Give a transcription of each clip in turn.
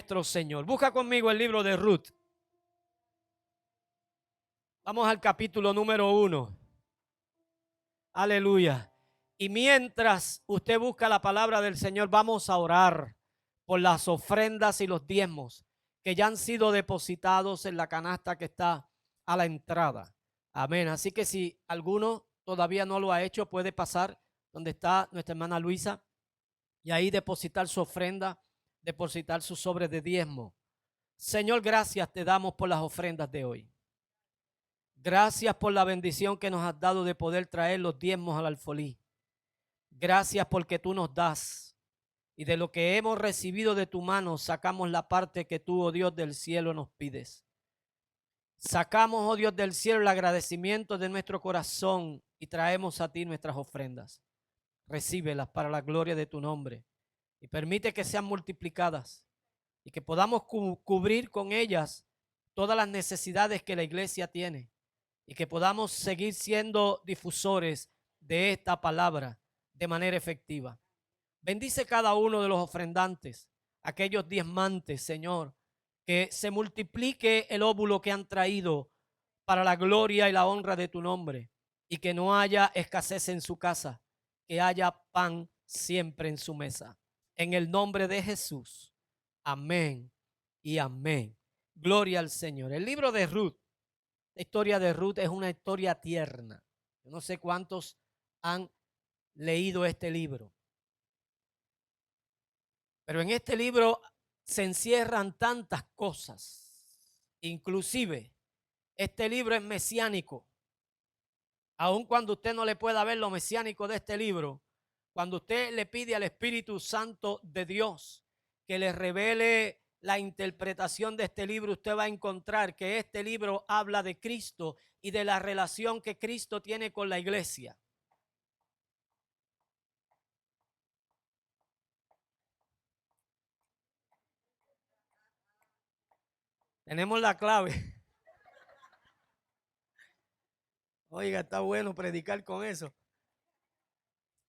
nuestro Señor. Busca conmigo el libro de Ruth. Vamos al capítulo número 1. Aleluya. Y mientras usted busca la palabra del Señor, vamos a orar por las ofrendas y los diezmos que ya han sido depositados en la canasta que está a la entrada. Amén. Así que si alguno todavía no lo ha hecho, puede pasar donde está nuestra hermana Luisa y ahí depositar su ofrenda, depositar su sobre de diezmo. Señor, gracias te damos por las ofrendas de hoy. Gracias por la bendición que nos has dado de poder traer los diezmos al alfolí. Gracias porque tú nos das y de lo que hemos recibido de tu mano sacamos la parte que tú, oh Dios del cielo, nos pides. Sacamos, oh Dios del cielo, el agradecimiento de nuestro corazón y traemos a ti nuestras ofrendas. Recíbelas para la gloria de tu nombre y permite que sean multiplicadas y que podamos cubrir con ellas todas las necesidades que la iglesia tiene y que podamos seguir siendo difusores de esta palabra de manera efectiva. Bendice cada uno de los ofrendantes, aquellos diezmantes, Señor, que se multiplique el óvulo que han traído para la gloria y la honra de tu nombre y que no haya escasez en su casa, que haya pan siempre en su mesa. En el nombre de Jesús. Amén y amén. Gloria al Señor. El libro de Ruth, la historia de Ruth es una historia tierna. Yo no sé cuántos han leído este libro. Pero en este libro se encierran tantas cosas. Inclusive, este libro es mesiánico. Aun cuando usted no le pueda ver lo mesiánico de este libro, cuando usted le pide al Espíritu Santo de Dios que le revele la interpretación de este libro, usted va a encontrar que este libro habla de Cristo y de la relación que Cristo tiene con la iglesia. Tenemos la clave. Oiga, está bueno predicar con eso,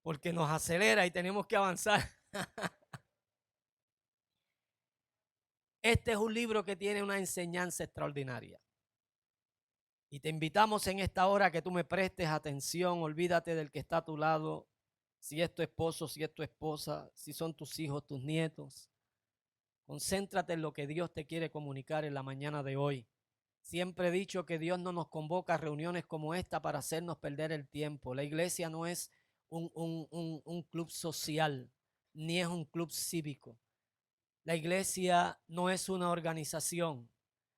porque nos acelera y tenemos que avanzar. Este es un libro que tiene una enseñanza extraordinaria. Y te invitamos en esta hora a que tú me prestes atención. Olvídate del que está a tu lado, si es tu esposo, si es tu esposa, si son tus hijos, tus nietos. Concéntrate en lo que Dios te quiere comunicar en la mañana de hoy. Siempre he dicho que Dios no nos convoca a reuniones como esta para hacernos perder el tiempo. La iglesia no es un club social, ni es un club cívico. La iglesia no es una organización.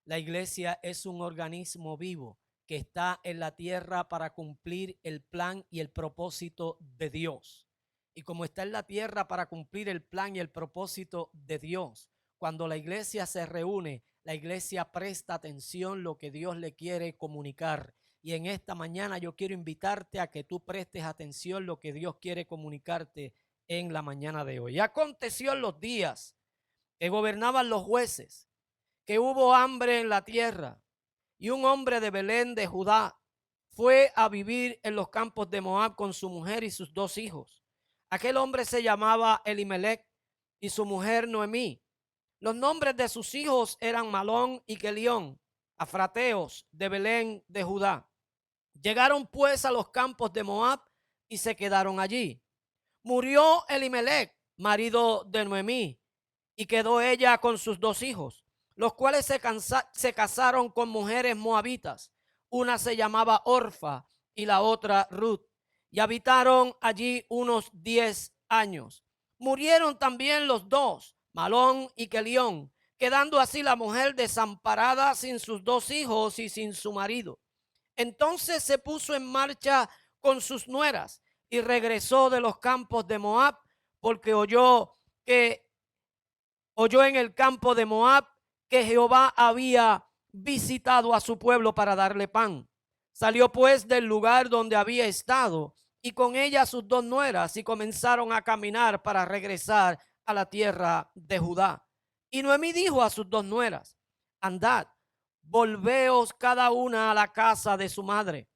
La iglesia es un organismo vivo que está en la tierra para cumplir el plan y el propósito de Dios. Y como está en la tierra para cumplir el plan y el propósito de Dios, cuando la iglesia se reúne, la iglesia presta atención a lo que Dios le quiere comunicar. Y en esta mañana yo quiero invitarte a que tú prestes atención a lo que Dios quiere comunicarte en la mañana de hoy. Y aconteció en los días que gobernaban los jueces, que hubo hambre en la tierra, y un hombre de Belén de Judá fue a vivir en los campos de Moab con su mujer y sus 2 hijos. Aquel hombre se llamaba Elimelech y su mujer Noemí. Los nombres de sus hijos eran Malón y Kelión, afrateos de Belén de Judá. Llegaron pues a los campos de Moab y se quedaron allí. Murió Elimelech, marido de Noemí, y quedó ella con sus 2 hijos, los cuales se casaron con mujeres moabitas. Una se llamaba Orfa y la otra Ruth, y habitaron allí unos 10 años. Murieron también los 2, Malón y Kelión, quedando así la mujer desamparada sin sus 2 hijos y sin su marido. Entonces se puso en marcha con sus nueras y regresó de los campos de Moab, porque oyó en el campo de Moab que Jehová había visitado a su pueblo para darle pan. Salió pues del lugar donde había estado y con ella sus 2 nueras y comenzaron a caminar para regresar a la tierra de Judá. Y Noemí dijo a sus 2 nueras: andad, volveos cada una a la casa de su madre.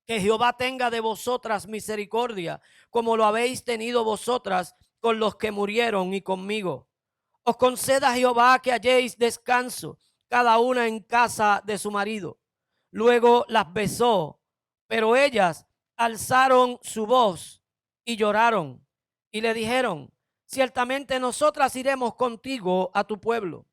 Que Jehová tenga de vosotras misericordia, como lo habéis tenido vosotras con los que murieron y conmigo. Os conceda Jehová que halléis descanso, cada una en casa de su marido. Luego las besó, pero ellas alzaron su voz y lloraron y le dijeron: ciertamente nosotras iremos contigo a tu pueblo.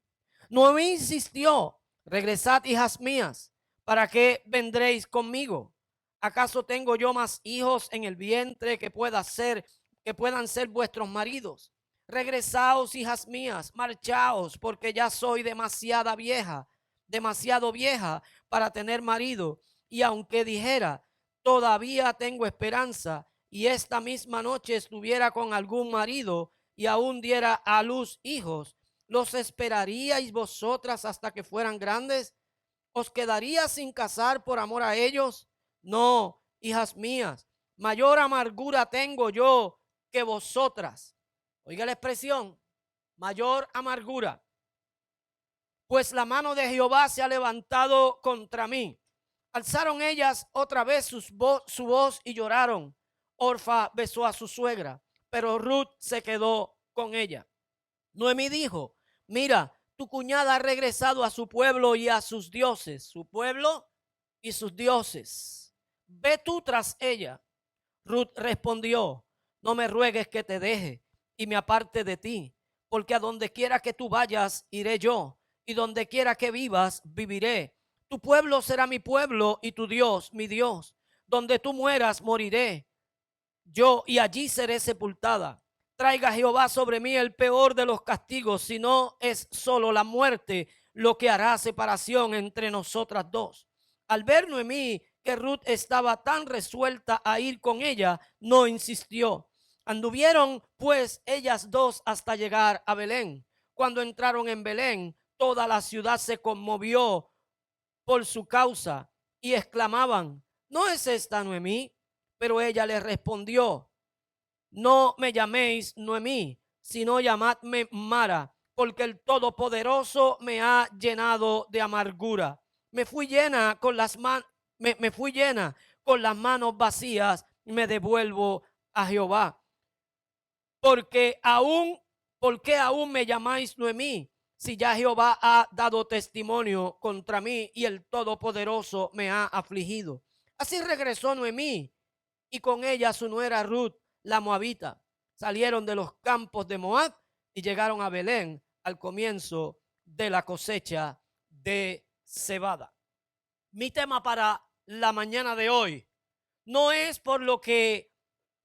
Noemí insistió: regresad, hijas mías, ¿para qué vendréis conmigo? ¿Acaso tengo yo más hijos en el vientre que puedan ser vuestros maridos? Regresaos, hijas mías, marchaos, porque ya soy demasiado vieja para tener marido. Y aunque dijera, todavía tengo esperanza, y esta misma noche estuviera con algún marido y aún diera a luz hijos, ¿los esperaríais vosotras hasta que fueran grandes? ¿Os quedaría sin casar por amor a ellos? No, hijas mías, mayor amargura tengo yo que vosotras. Oiga la expresión, mayor amargura. Pues la mano de Jehová se ha levantado contra mí. Alzaron ellas otra vez su voz y lloraron. Orfa besó a su suegra, pero Ruth se quedó con ella. Noemí dijo: mira, tu cuñada ha regresado a su pueblo y a sus dioses, su pueblo y sus dioses. Ve tú tras ella. Ruth respondió: no me ruegues que te deje y me aparte de ti, porque a donde quiera que tú vayas, iré yo, y donde quiera que vivas, viviré. Tu pueblo será mi pueblo y tu Dios, mi Dios. Donde tú mueras, moriré yo, y allí seré sepultada. Traiga Jehová sobre mí el peor de los castigos, si no es solo la muerte lo que hará separación entre nosotras dos. Al ver Noemí que Ruth estaba tan resuelta a ir con ella, no insistió. Anduvieron pues ellas dos hasta llegar a Belén. Cuando entraron en Belén, toda la ciudad se conmovió por su causa y exclamaban: ¿no es esta Noemí? Pero ella les respondió: no me llaméis Noemí, sino llamadme Mara, porque el Todopoderoso me ha llenado de amargura. Me fui llena con las manos vacías y me devuelvo a Jehová. ¿Por qué aún me llamáis Noemí, si ya Jehová ha dado testimonio contra mí y el Todopoderoso me ha afligido? Así regresó Noemí y con ella su nuera Ruth, la moabita. Salieron de los campos de Moab y llegaron a Belén al comienzo de la cosecha de cebada. Mi tema para la mañana de hoy no es por lo que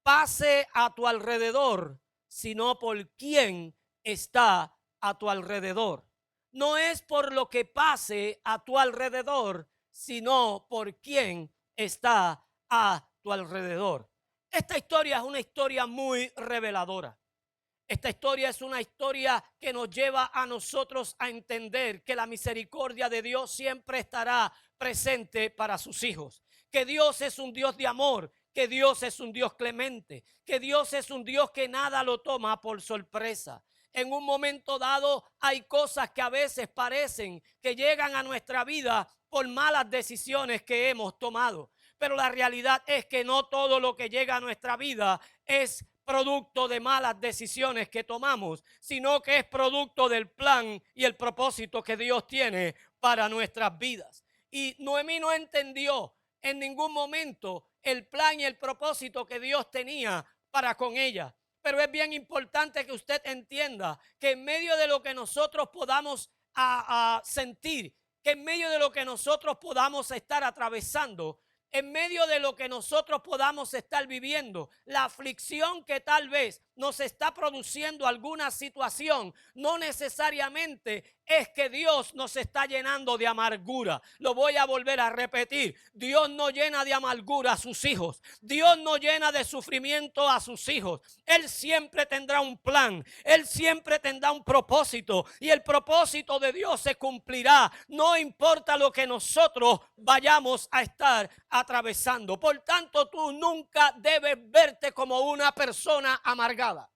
pase a tu alrededor, sino por quién está a tu alrededor. No es por lo que pase a tu alrededor, sino por quién está a tu alrededor. Esta historia es una historia muy reveladora. Esta historia es una historia que nos lleva a nosotros a entender que la misericordia de Dios siempre estará presente para sus hijos. Que Dios es un Dios de amor, que Dios es un Dios clemente, que Dios es un Dios que nada lo toma por sorpresa. En un momento dado hay cosas que a veces parecen que llegan a nuestra vida por malas decisiones que hemos tomado. Pero la realidad es que no todo lo que llega a nuestra vida es producto de malas decisiones que tomamos, sino que es producto del plan y el propósito que Dios tiene para nuestras vidas. Y Noemí no entendió en ningún momento el plan y el propósito que Dios tenía para con ella. Pero es bien importante que usted entienda que en medio de lo que nosotros podamos sentir, que en medio de lo que nosotros podamos estar atravesando, en medio de lo que nosotros podamos estar viviendo, la aflicción que tal vez nos está produciendo alguna situación, no necesariamente es que Dios nos está llenando de amargura. Lo voy a volver a repetir. Dios no llena de amargura a sus hijos. Dios no llena de sufrimiento a sus hijos. Él siempre tendrá un plan. Él siempre tendrá un propósito. Y el propósito de Dios se cumplirá. No importa lo que nosotros vayamos a estar atravesando. Por tanto, tú nunca debes verte como una persona amargada.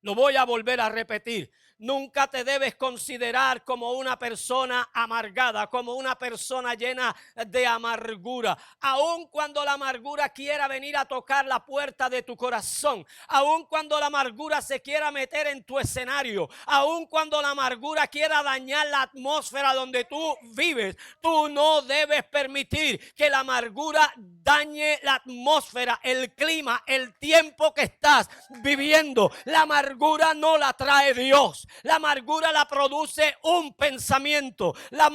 Lo voy a volver a repetir. Nunca te debes considerar como una persona amargada, como una persona llena de amargura. Aun cuando la amargura quiera venir a tocar la puerta de tu corazón, aun cuando la amargura se quiera meter en tu escenario, aun cuando la amargura quiera dañar la atmósfera donde tú vives, tú no debes permitir que la amargura dañe la atmósfera, el clima, el tiempo que estás viviendo. La amargura no la trae Dios. La amargura la produce un pensamiento. La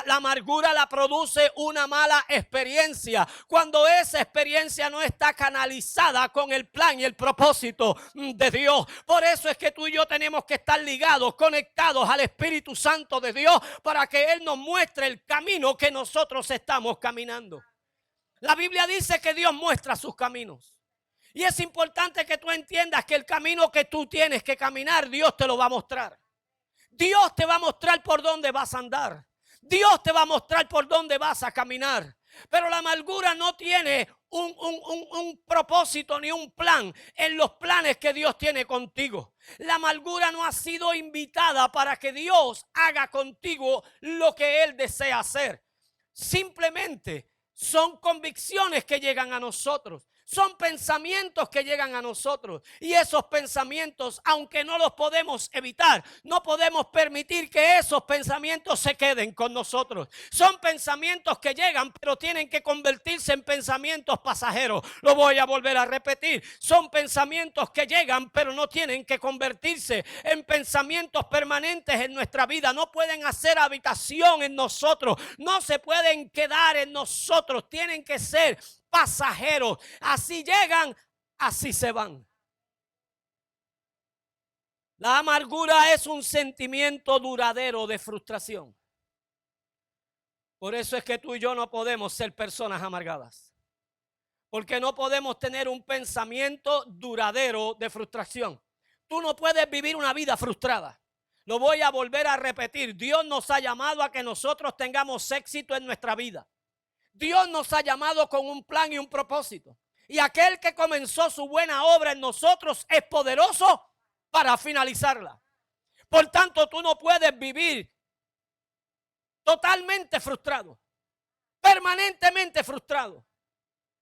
amargura la produce una mala experiencia. Cuando esa experiencia no está canalizada con el plan y el propósito de Dios. Por eso es que tú y yo tenemos que estar ligados, conectados al Espíritu Santo de Dios, para que Él nos muestre el camino que nosotros estamos caminando. La Biblia dice que Dios muestra sus caminos. Y es importante que tú entiendas que el camino que tú tienes que caminar, Dios te lo va a mostrar. Dios te va a mostrar por dónde vas a andar. Dios te va a mostrar por dónde vas a caminar. Pero la amargura no tiene un propósito ni un plan en los planes que Dios tiene contigo. La amargura no ha sido invitada para que Dios haga contigo lo que Él desea hacer. Simplemente son convicciones que llegan a nosotros. Son pensamientos que llegan a nosotros. Y esos pensamientos, aunque no los podemos evitar, no podemos permitir que esos pensamientos se queden con nosotros. Son pensamientos que llegan, pero tienen que convertirse en pensamientos pasajeros. Lo voy a volver a repetir. Son pensamientos que llegan, pero no tienen que convertirse en pensamientos permanentes en nuestra vida. No pueden hacer habitación en nosotros. No se pueden quedar en nosotros. Tienen que ser pasajeros. Así llegan, así se van. La amargura es un sentimiento duradero de frustración. Por eso es que tú y yo no podemos ser personas amargadas. Porque no podemos tener un pensamiento duradero de frustración. Tú no puedes vivir una vida frustrada. Lo voy a volver a repetir. Dios nos ha llamado a que nosotros tengamos éxito en nuestra vida. Dios nos ha llamado con un plan y un propósito. Y aquel que comenzó su buena obra en nosotros es poderoso para finalizarla. Por tanto, tú no puedes vivir totalmente frustrado, permanentemente frustrado.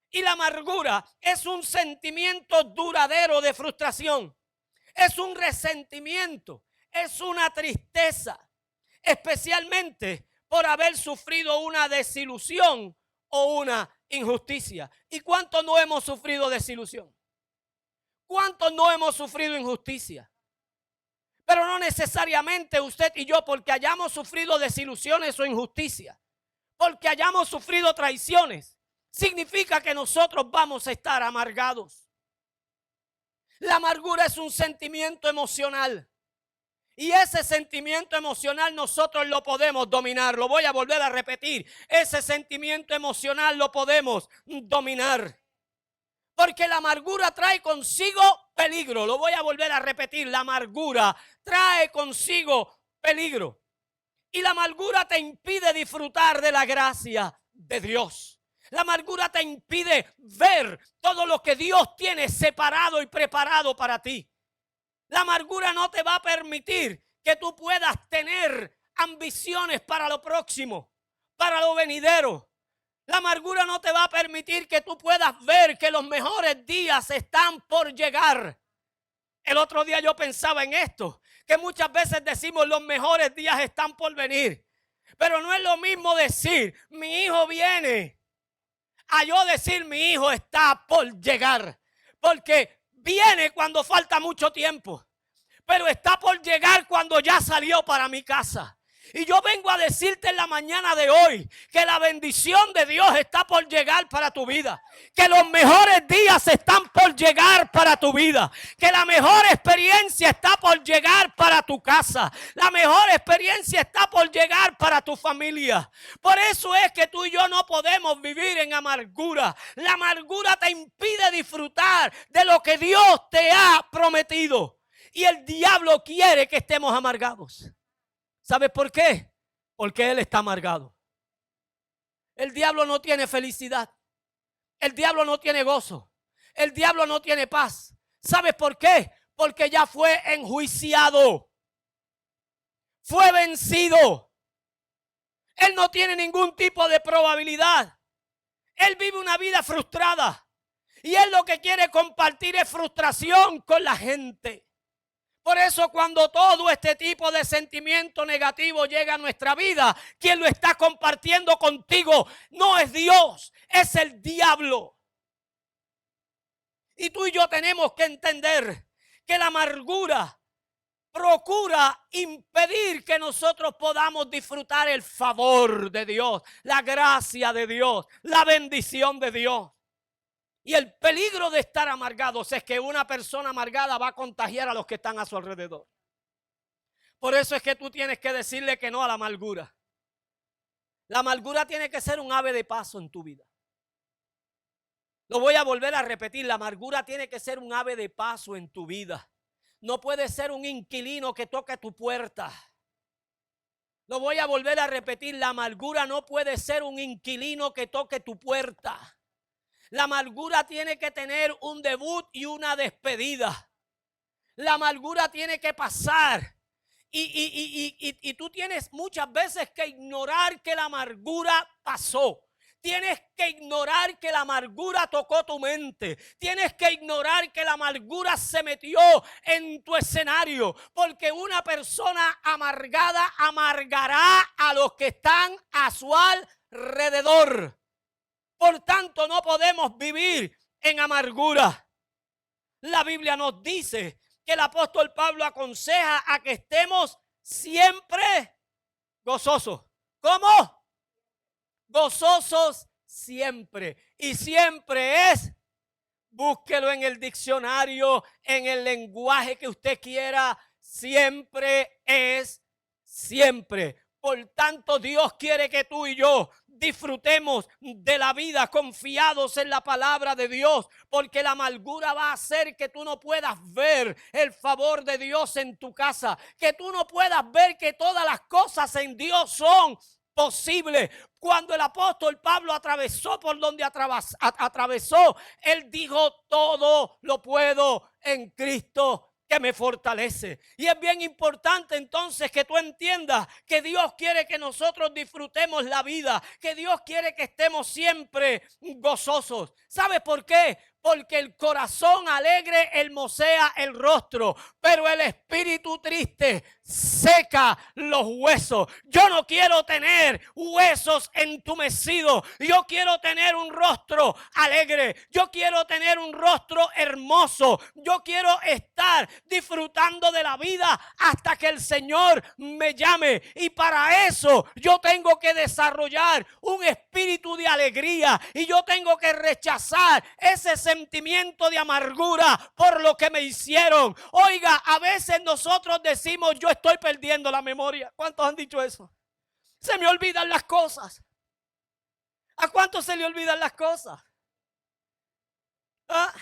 Y la amargura es un sentimiento duradero de frustración. Es un resentimiento, es una tristeza, especialmente por haber sufrido una desilusión o una injusticia. ¿Y cuántos no hemos sufrido desilusión? ¿Cuántos no hemos sufrido injusticia? Pero no necesariamente usted y yo, porque hayamos sufrido desilusiones o injusticias, porque hayamos sufrido traiciones, significa que nosotros vamos a estar amargados. La amargura es un sentimiento emocional. Y ese sentimiento emocional nosotros lo podemos dominar. Lo voy a volver a repetir. Ese sentimiento emocional lo podemos dominar. Porque la amargura trae consigo peligro. Lo voy a volver a repetir. La amargura trae consigo peligro. Y la amargura te impide disfrutar de la gracia de Dios. La amargura te impide ver todo lo que Dios tiene separado y preparado para ti. La amargura no te va a permitir que tú puedas tener ambiciones para lo próximo, para lo venidero. La amargura no te va a permitir que tú puedas ver que los mejores días están por llegar. El otro día yo pensaba en esto, que muchas veces decimos los mejores días están por venir. Pero no es lo mismo decir mi hijo viene a yo decir mi hijo está por llegar. Porque viene cuando falta mucho tiempo, pero está por llegar cuando ya salió para mi casa. Y yo vengo a decirte en la mañana de hoy que la bendición de Dios está por llegar para tu vida. Que los mejores días están por llegar para tu vida. Que la mejor experiencia está por llegar para tu casa. La mejor experiencia está por llegar para tu familia. Por eso es que tú y yo no podemos vivir en amargura. La amargura te impide disfrutar de lo que Dios te ha prometido. Y el diablo quiere que estemos amargados. ¿Sabes por qué? Porque él está amargado. El diablo no tiene felicidad. El diablo no tiene gozo. El diablo no tiene paz. ¿Sabes por qué? Porque ya fue enjuiciado. fue vencido. Él no tiene ningún tipo de probabilidad. Él vive una vida frustrada. Y él lo que quiere compartir es frustración con la gente. Por eso cuando todo este tipo de sentimiento negativo llega a nuestra vida, quien lo está compartiendo contigo no es Dios, es el diablo. Y tú y yo tenemos que entender que la amargura procura impedir que nosotros podamos disfrutar el favor de Dios, la gracia de Dios, la bendición de Dios. Y el peligro de estar amargados es que una persona amargada va a contagiar a los que están a su alrededor. Por eso es que tú tienes que decirle que no a la amargura. La amargura tiene que ser un ave de paso en tu vida. Lo voy a volver a repetir, la amargura tiene que ser un ave de paso en tu vida. No puede ser un inquilino que toque tu puerta. Lo voy a volver a repetir, la amargura no puede ser un inquilino que toque tu puerta. La amargura tiene que tener un debut y una despedida. La amargura tiene que pasar. Y tú tienes muchas veces que ignorar que la amargura pasó. Tienes que ignorar que la amargura tocó tu mente. Tienes que ignorar que la amargura se metió en tu escenario. Porque una persona amargada amargará a los que están a su alrededor. Por tanto, no podemos vivir en amargura. La Biblia nos dice que el apóstol Pablo aconseja a que estemos siempre gozosos. ¿Cómo? Gozosos siempre. Y siempre es, búsquelo en el diccionario, en el lenguaje que usted quiera, siempre es siempre. Por tanto, Dios quiere que tú y yo disfrutemos de la vida confiados en la palabra de Dios, porque la amargura va a hacer que tú no puedas ver el favor de Dios en tu casa, que tú no puedas ver que todas las cosas en Dios son posibles. Cuando el apóstol Pablo atravesó por donde atravesó, él dijo: todo lo puedo en Cristo que me fortalece. Y es bien importante entonces que tú entiendas que Dios quiere que nosotros disfrutemos la vida, que Dios quiere que estemos siempre gozosos. ¿Sabes por qué? Porque el corazón alegre hermosea el rostro, pero el espíritu triste seca los huesos. Yo no quiero tener huesos entumecidos. Yo quiero tener un rostro alegre. Yo quiero tener un rostro hermoso. Yo quiero estar disfrutando de la vida hasta que el Señor me llame. Y para eso yo tengo que desarrollar un espíritu de alegría. Y yo tengo que rechazar ese sentimiento de amargura por lo que me hicieron. Oiga, a veces nosotros decimos: yo estoy perdiendo la memoria. ¿Cuántos han dicho eso? Se me olvidan las cosas. ¿A cuántos se le olvidan las cosas? ¿Ah?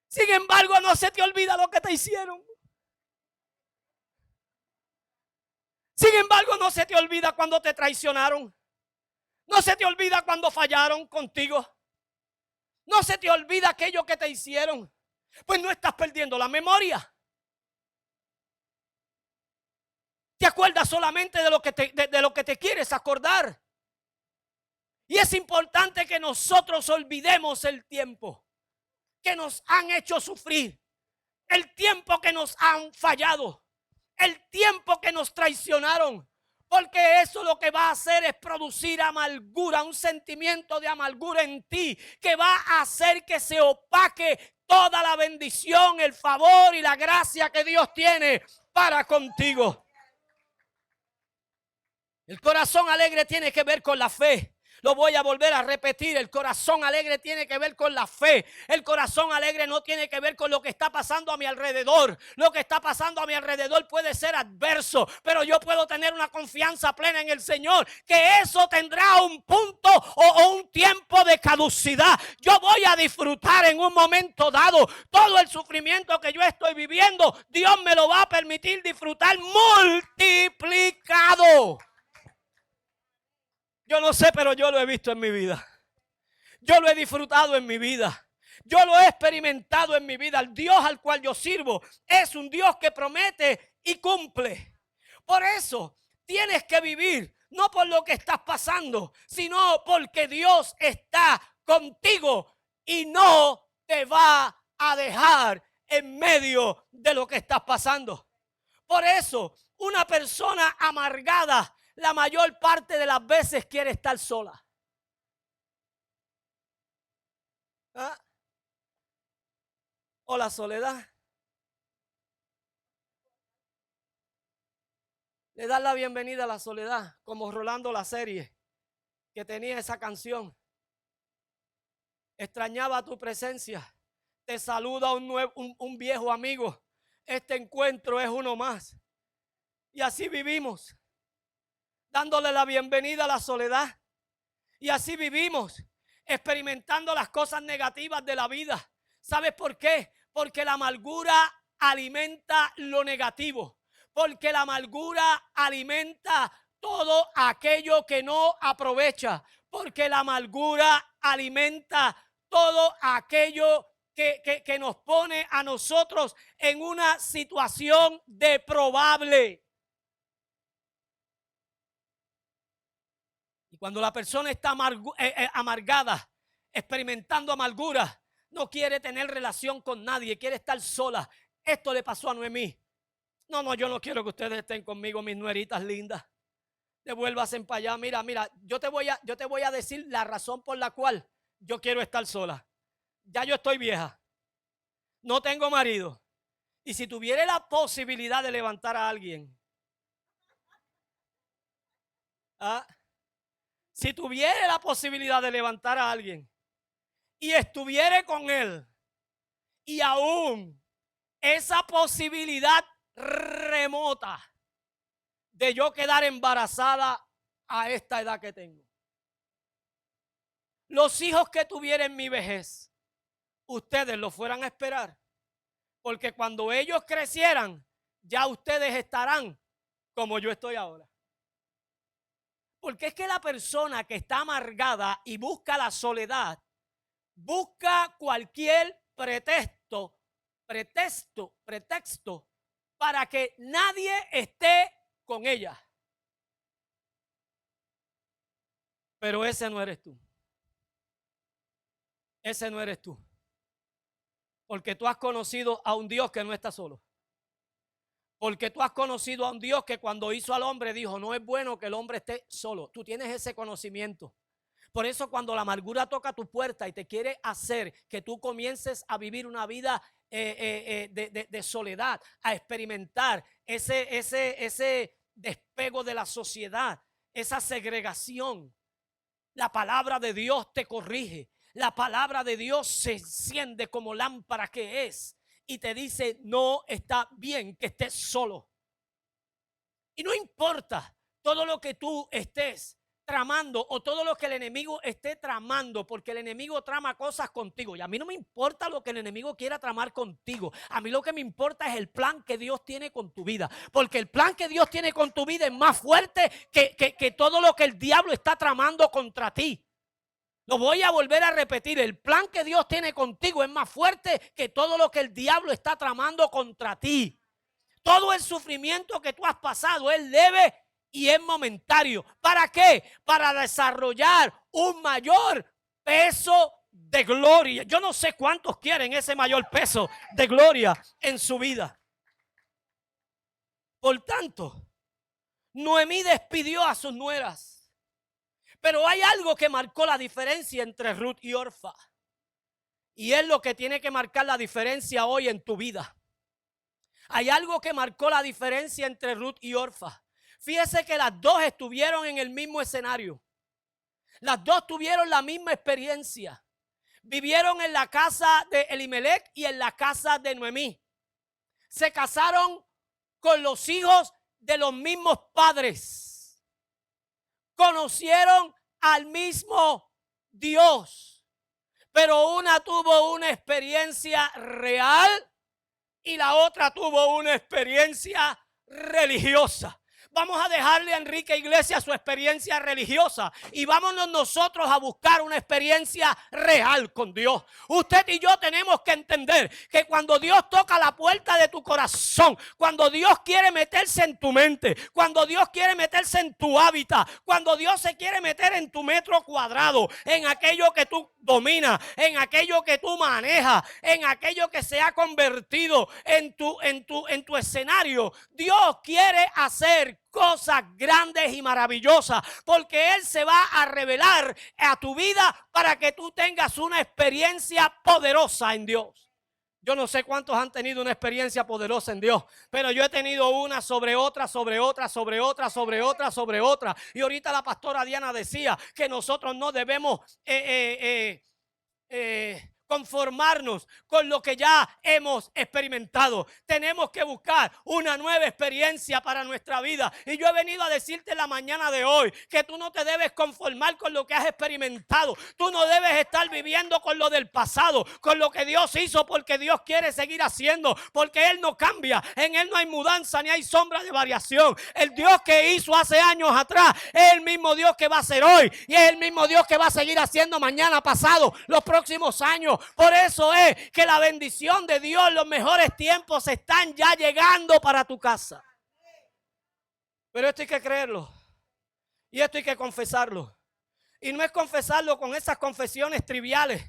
Sin embargo, no se te olvida lo que te hicieron. Sin embargo, no se te olvida cuando te traicionaron. No se te olvida cuando fallaron contigo. No se te olvida aquello que te hicieron. Pues no estás perdiendo la memoria. Te acuerdas solamente de lo que te quieres acordar. Y es importante que nosotros olvidemos el tiempo que nos han hecho sufrir, el tiempo que nos han fallado, el tiempo que nos traicionaron. Porque eso lo que va a hacer es producir amargura, un sentimiento de amargura en ti, que va a hacer que se opaque toda la bendición, el favor y la gracia que Dios tiene para contigo. El corazón alegre tiene que ver con la fe. Lo voy a volver a repetir, el corazón alegre tiene que ver con la fe. El corazón alegre no tiene que ver con lo que está pasando a mi alrededor. Lo que está pasando a mi alrededor puede ser adverso, pero yo puedo tener una confianza plena en el Señor, que eso tendrá un punto o un tiempo de caducidad. Yo voy a disfrutar en un momento dado todo el sufrimiento que yo estoy viviendo. Dios me lo va a permitir disfrutar multiplicado. Yo no sé, pero yo lo he visto en mi vida. Yo lo he disfrutado en mi vida. Yo lo he experimentado en mi vida. El Dios al cual yo sirvo es un Dios que promete y cumple. Por eso tienes que vivir, no por lo que estás pasando, sino porque Dios está contigo y no te va a dejar en medio de lo que estás pasando. Por eso, una persona amargada la mayor parte de las veces quiere estar sola. ¿Ah? O la soledad. Le das la bienvenida a la soledad, como Rolando la serie, que tenía esa canción. Extrañaba tu presencia. Te saluda un viejo amigo. Este encuentro es uno más. Y así vivimos, dándole la bienvenida a la soledad. Y así vivimos, experimentando las cosas negativas de la vida. ¿Sabes por qué? Porque la amargura alimenta lo negativo. Porque la amargura alimenta todo aquello que no aprovecha. Porque la amargura alimenta todo aquello que nos pone a nosotros en una situación deplorable. Y cuando la persona está amargada, experimentando amargura, no quiere tener relación con nadie, quiere estar sola. Esto le pasó a Noemí. No, yo no quiero que ustedes estén conmigo, mis nueritas lindas. Devuélvanse para allá. Mira, yo te voy a decir la razón por la cual yo quiero estar sola. Ya yo estoy vieja. No tengo marido. Y si tuviera la posibilidad de levantar a alguien, si tuviera la posibilidad de levantar a alguien y estuviera con él, y aún esa posibilidad remota de yo quedar embarazada a esta edad que tengo, los hijos que tuviera en mi vejez, ustedes los fueran a esperar, porque cuando ellos crecieran, ya ustedes estarán como yo estoy ahora. Porque es que la persona que está amargada y busca la soledad, busca cualquier pretexto para que nadie esté con ella. Pero ese no eres tú. Ese no eres tú. Porque tú has conocido a un Dios que no está solo. Porque tú has conocido a un Dios que cuando hizo al hombre dijo, no es bueno que el hombre esté solo. Tú tienes ese conocimiento. Por eso cuando la amargura toca tu puerta y te quiere hacer que tú comiences a vivir una vida de soledad, a experimentar ese despego de la sociedad, esa segregación, la palabra de Dios te corrige. La palabra de Dios se enciende como lámpara que es y te dice, no está bien que estés solo. Y no importa todo lo que tú estés tramando o todo lo que el enemigo esté tramando, porque el enemigo trama cosas contigo. Y a mí no me importa lo que el enemigo quiera tramar contigo. A mí lo que me importa es el plan que Dios tiene con tu vida. Porque el plan que Dios tiene con tu vida es más fuerte que todo lo que el diablo está tramando contra ti. Lo voy a volver a repetir. El plan que Dios tiene contigo es más fuerte que todo lo que el diablo está tramando contra ti. Todo el sufrimiento que tú has pasado es leve y es momentario. ¿Para qué? Para desarrollar un mayor peso de gloria. Yo no sé cuántos quieren ese mayor peso de gloria en su vida. Por tanto, Noemí despidió a sus nueras. Pero hay algo que marcó la diferencia entre Ruth y Orfa. Y es lo que tiene que marcar la diferencia hoy en tu vida. Hay algo que marcó la diferencia entre Ruth y Orfa. Fíjese que las dos estuvieron en el mismo escenario. Las dos tuvieron la misma experiencia. Vivieron en la casa de Elimelech y en la casa de Noemí. Se casaron con los hijos de los mismos padres. Conocieron al mismo Dios. Pero una tuvo una experiencia real y la otra tuvo una experiencia religiosa. Vamos a dejarle a Enrique Iglesias su experiencia religiosa y vámonos nosotros a buscar una experiencia real con Dios. Usted y yo tenemos que entender que cuando Dios toca la puerta de tu corazón, cuando Dios quiere meterse en tu mente, cuando Dios quiere meterse en tu hábitat, cuando Dios se quiere meter en tu metro cuadrado, en aquello que tú dominas, en aquello que tú manejas, en aquello que se ha convertido en tu escenario, Dios quiere hacer cosas grandes y maravillosas, porque Él se va a revelar a tu vida para que tú tengas una experiencia poderosa en Dios. Yo no sé cuántos han tenido una experiencia poderosa en Dios, pero yo he tenido una sobre otra, sobre otra, sobre otra, sobre otra, sobre otra. Y ahorita la pastora Diana decía que nosotros no debemos conformarnos con lo que ya hemos experimentado. Tenemos que buscar una nueva experiencia para nuestra vida. Y yo he venido a decirte en la mañana de hoy que tú no te debes conformar con lo que has experimentado. Tú no debes estar viviendo con lo del pasado, con lo que Dios hizo, porque Dios quiere seguir haciendo, porque Él no cambia. En Él no hay mudanza ni hay sombra de variación. El Dios que hizo hace años atrás es el mismo Dios que va a hacer hoy y es el mismo Dios que va a seguir haciendo mañana, pasado, los próximos años. Por eso es que la bendición de Dios, los mejores tiempos están ya llegando para tu casa. Pero esto hay que creerlo. Y esto hay que confesarlo. Y no es confesarlo con esas confesiones triviales,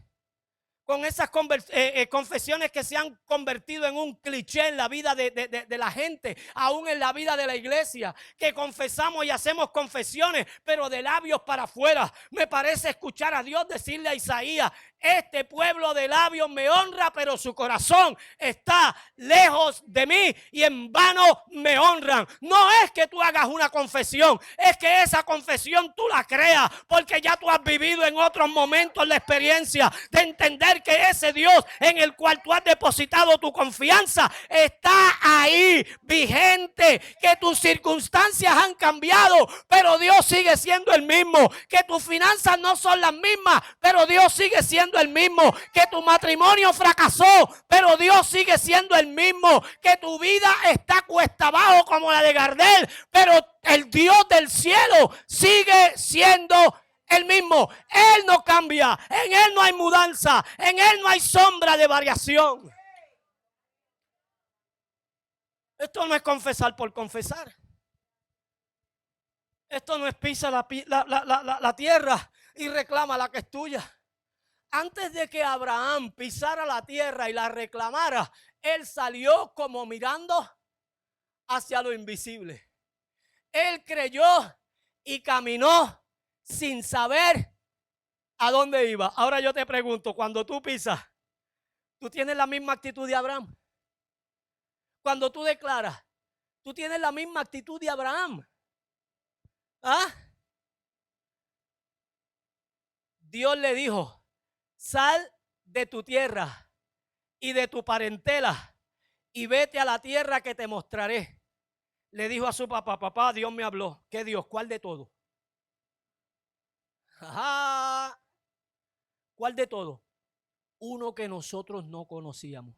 con esas confesiones que se han convertido en un cliché en la vida de la gente, aún en la vida de la iglesia, que confesamos y hacemos confesiones, pero de labios para afuera. Me parece escuchar a Dios decirle a Isaías: este pueblo de labios me honra, pero su corazón está lejos de mí y en vano me honran. No es que tú hagas una confesión, es que esa confesión tú la creas, porque ya tú has vivido en otros momentos la experiencia de entender que ese Dios en el cual tú has depositado tu confianza está ahí, vigente, que tus circunstancias han cambiado, pero Dios sigue siendo el mismo, que tus finanzas no son las mismas, pero Dios sigue siendo el mismo, que tu matrimonio fracasó, pero Dios sigue siendo el mismo, que tu vida está cuesta abajo como la de Gardel, pero el Dios del cielo sigue siendo el mismo. Él no cambia, en Él no hay mudanza, en Él no hay sombra de variación. Esto no es confesar por confesar. Esto no es pisa la tierra y reclama la que es tuya. Antes de que Abraham pisara la tierra y la reclamara, él salió como mirando hacia lo invisible. Él creyó y caminó sin saber a dónde iba. Ahora yo te pregunto, cuando tú pisas, ¿tú tienes la misma actitud de Abraham? Cuando tú declaras, ¿tú tienes la misma actitud de Abraham? ¿Ah? Dios le dijo: sal de tu tierra y de tu parentela y vete a la tierra que te mostraré. Le dijo a su papá: papá, Dios me habló. ¿Qué Dios? ¿Cuál de todo? Ajá. ¿Cuál de todo? Uno que nosotros no conocíamos.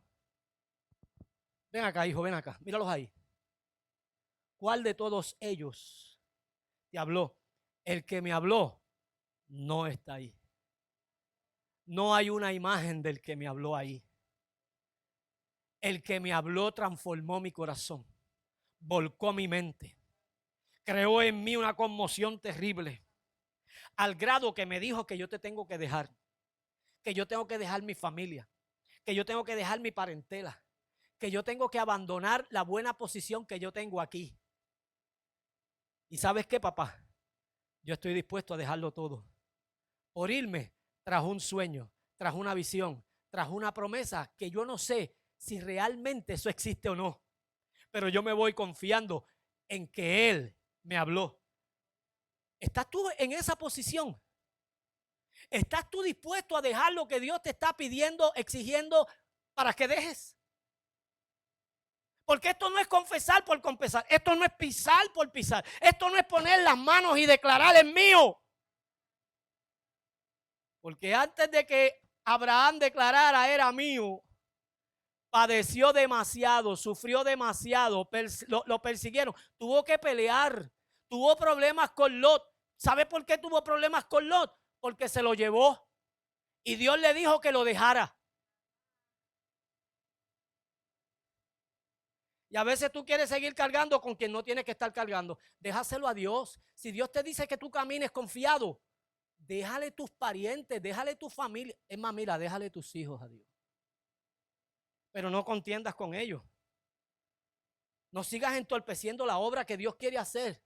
Ven acá, hijo, ven acá, míralos ahí. ¿Cuál de todos ellos te habló? El que me habló no está ahí. No hay una imagen del que me habló ahí. El que me habló transformó mi corazón, volcó mi mente, creó en mí una conmoción terrible, al grado que me dijo que yo te tengo que dejar, que yo tengo que dejar mi familia, que yo tengo que dejar mi parentela, que yo tengo que abandonar la buena posición que yo tengo aquí. ¿Y sabes qué, papá? Yo estoy dispuesto a dejarlo todo por irme tras un sueño, tras una visión, tras una promesa que yo no sé si realmente eso existe o no, pero yo me voy confiando en que Él me habló. ¿Estás tú en esa posición? ¿Estás tú dispuesto a dejar lo que Dios te está pidiendo, exigiendo para que dejes? Porque esto no es confesar por confesar, esto no es pisar por pisar, esto no es poner las manos y declarar es mío. Porque antes de que Abraham declarara era mío, padeció demasiado, sufrió demasiado, lo persiguieron, tuvo que pelear, tuvo problemas con Lot. ¿Sabe por qué tuvo problemas con Lot? Porque se lo llevó y Dios le dijo que lo dejara. Y a veces tú quieres seguir cargando con quien no tienes que estar cargando. Déjaselo a Dios. Si Dios te dice que tú camines confiado, déjale tus parientes, déjale tu familia. Es más, mira, déjale tus hijos a Dios. Pero no contiendas con ellos. No sigas entorpeciendo la obra que Dios quiere hacer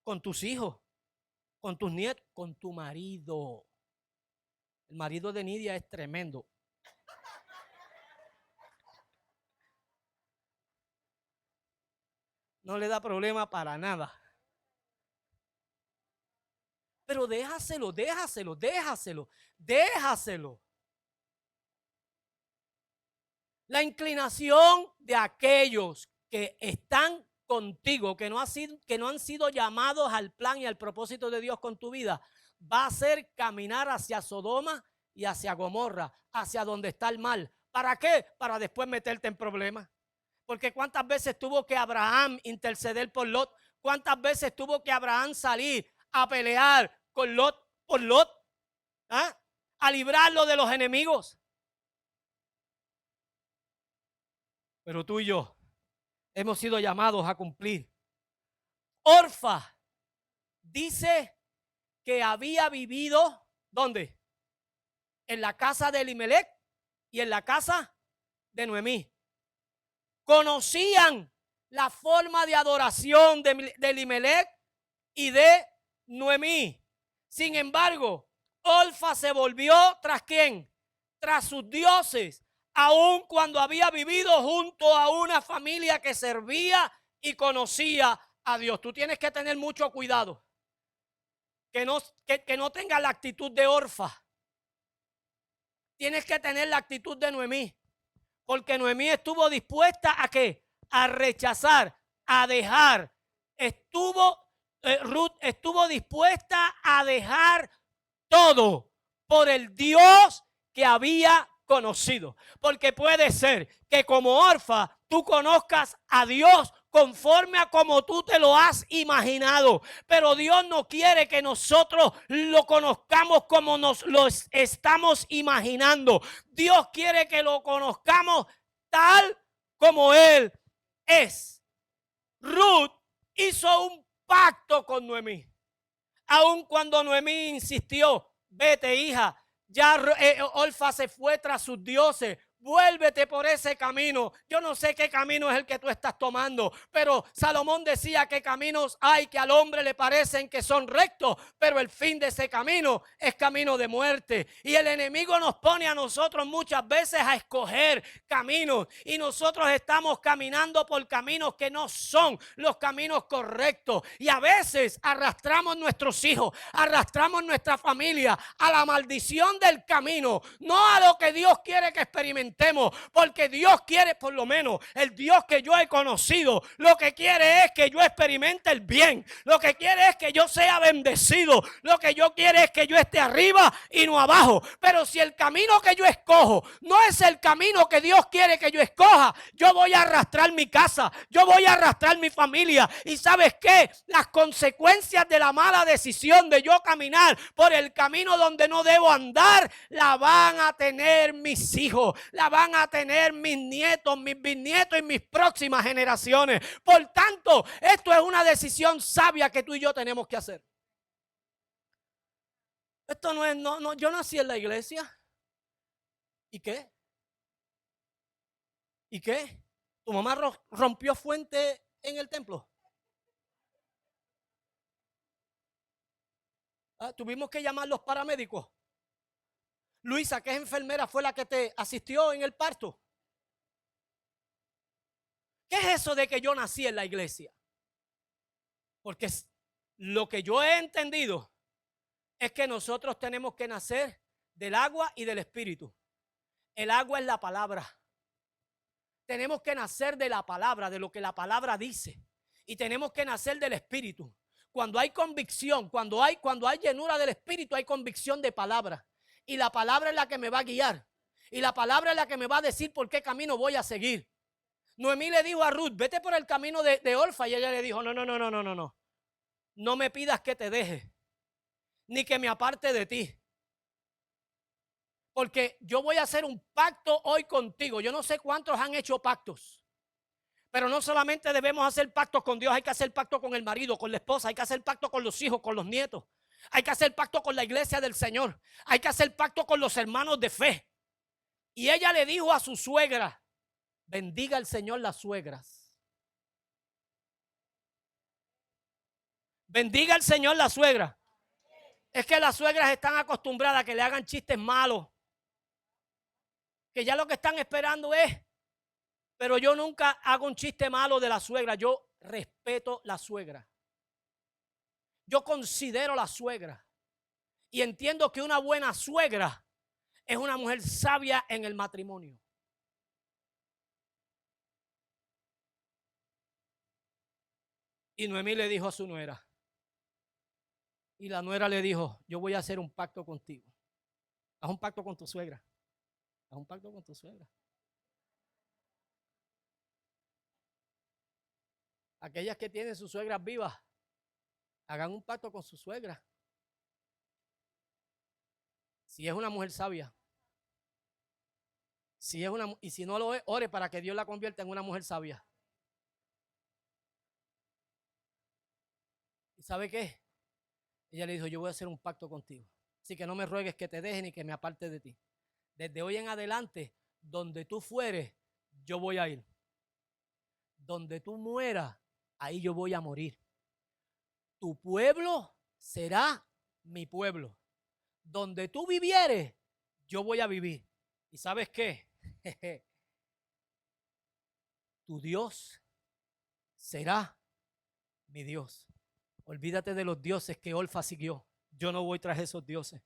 con tus hijos, con tus nietos, con tu marido. El marido de Nidia es tremendo. No le da problema para nada. Pero déjaselo. La inclinación de aquellos que están contigo, que no han sido llamados al plan y al propósito de Dios con tu vida, va a ser caminar hacia Sodoma y hacia Gomorra, hacia donde está el mal. ¿Para qué? Para después meterte en problemas. Porque cuántas veces tuvo que Abraham interceder por Lot, cuántas veces tuvo que Abraham salir a pelear con Lot, por Lot, a librarlo de los enemigos. Pero tú y yo hemos sido llamados a cumplir. Orfa dice que había vivido, ¿dónde? En la casa de Elimelech y en la casa de Noemí. Conocían la forma de adoración de Elimelech y de Noemí. Sin embargo, Orfa se volvió ¿tras quién? Tras sus dioses, aun cuando había vivido junto a una familia que servía y conocía a Dios. Tú tienes que tener mucho cuidado. Que no tengas la actitud de Orfa. Tienes que tener la actitud de Noemí. Porque Noemí estuvo dispuesta a ¿qué? A rechazar, a dejar. Ruth estuvo dispuesta a dejar todo por el Dios que había conocido. Porque puede ser que como Orfa tú conozcas a Dios conforme a como tú te lo has imaginado. Pero Dios no quiere que nosotros lo conozcamos como nos lo estamos imaginando. Dios quiere que lo conozcamos tal como Él es. Ruth hizo un pacto con Noemí. Aun cuando Noemí insistió, vete hija, ya Orfa se fue tras sus dioses. Vuélvete por ese camino. Yo no sé qué camino es el que tú estás tomando, pero Salomón decía que caminos hay que al hombre le parecen que son rectos, pero el fin de ese camino es camino de muerte. Y el enemigo nos pone a nosotros muchas veces a escoger caminos y nosotros estamos caminando por caminos que no son los caminos correctos. Y a veces arrastramos nuestros hijos, arrastramos nuestra familia a la maldición del camino, no a lo que Dios quiere que experimentemos. Porque Dios quiere, por lo menos el Dios que yo he conocido, lo que quiere es que yo experimente el bien, lo que quiere es que yo sea bendecido, lo que yo quiere es que yo esté arriba y no abajo. Pero si el camino que yo escojo no es el camino que Dios quiere que yo escoja, yo voy a arrastrar mi casa, yo voy a arrastrar mi familia. Y ¿sabes qué? Las consecuencias de la mala decisión de yo caminar por el camino donde no debo andar, la van a tener mis hijos, la van a tener mis nietos, mis bisnietos y mis próximas generaciones. Por tanto, esto es una decisión sabia que tú y yo tenemos que hacer. Esto no es, yo nací en la iglesia. ¿Y qué? ¿Y qué? ¿Tu mamá rompió fuente en el templo? ¿Tuvimos que llamar a los paramédicos? Luisa, que es enfermera, fue la que te asistió en el parto. ¿Qué es eso de que yo nací en la iglesia? Porque lo que yo he entendido es que nosotros tenemos que nacer del agua y del espíritu. El agua es la palabra. Tenemos que nacer de la palabra, de lo que la palabra dice. Y tenemos que nacer del espíritu. Cuando hay convicción, cuando hay llenura del espíritu, hay convicción de palabra. Y la palabra es la que me va a guiar. Y la palabra es la que me va a decir por qué camino voy a seguir. Noemí le dijo a Ruth, vete por el camino de Orfa. Y ella le dijo, no. No me pidas que te deje, ni que me aparte de ti. Porque yo voy a hacer un pacto hoy contigo. Yo no sé cuántos han hecho pactos. Pero no solamente debemos hacer pactos con Dios, hay que hacer pacto con el marido, con la esposa, hay que hacer pacto con los hijos, con los nietos. Hay que hacer pacto con la iglesia del Señor. Hay que hacer pacto con los hermanos de fe. Y ella le dijo a su suegra, bendiga el Señor las suegras. Bendiga el Señor las suegras. Es que las suegras están acostumbradas a que le hagan chistes malos. Que ya lo que están esperando es, pero yo nunca hago un chiste malo de la suegra. Yo respeto la suegra. Yo considero la suegra. Y entiendo que una buena suegra es una mujer sabia en el matrimonio. Y Noemí le dijo a su nuera. Y la nuera le dijo, yo voy a hacer un pacto contigo. Haz un pacto con tu suegra. Haz un pacto con tu suegra. Aquellas que tienen sus suegras vivas, hagan un pacto con su suegra. Si es una mujer sabia. Y si no lo es, ore para que Dios la convierta en una mujer sabia. ¿Y sabe qué? Ella le dijo, yo voy a hacer un pacto contigo. Así que no me ruegues que te deje ni que me aparte de ti. Desde hoy en adelante, donde tú fueres, yo voy a ir. Donde tú mueras, ahí yo voy a morir. Tu pueblo será mi pueblo. Donde tú vivieres, yo voy a vivir. ¿Y sabes qué? Tu Dios será mi Dios. Olvídate de los dioses que Orfa siguió. Yo no voy tras esos dioses,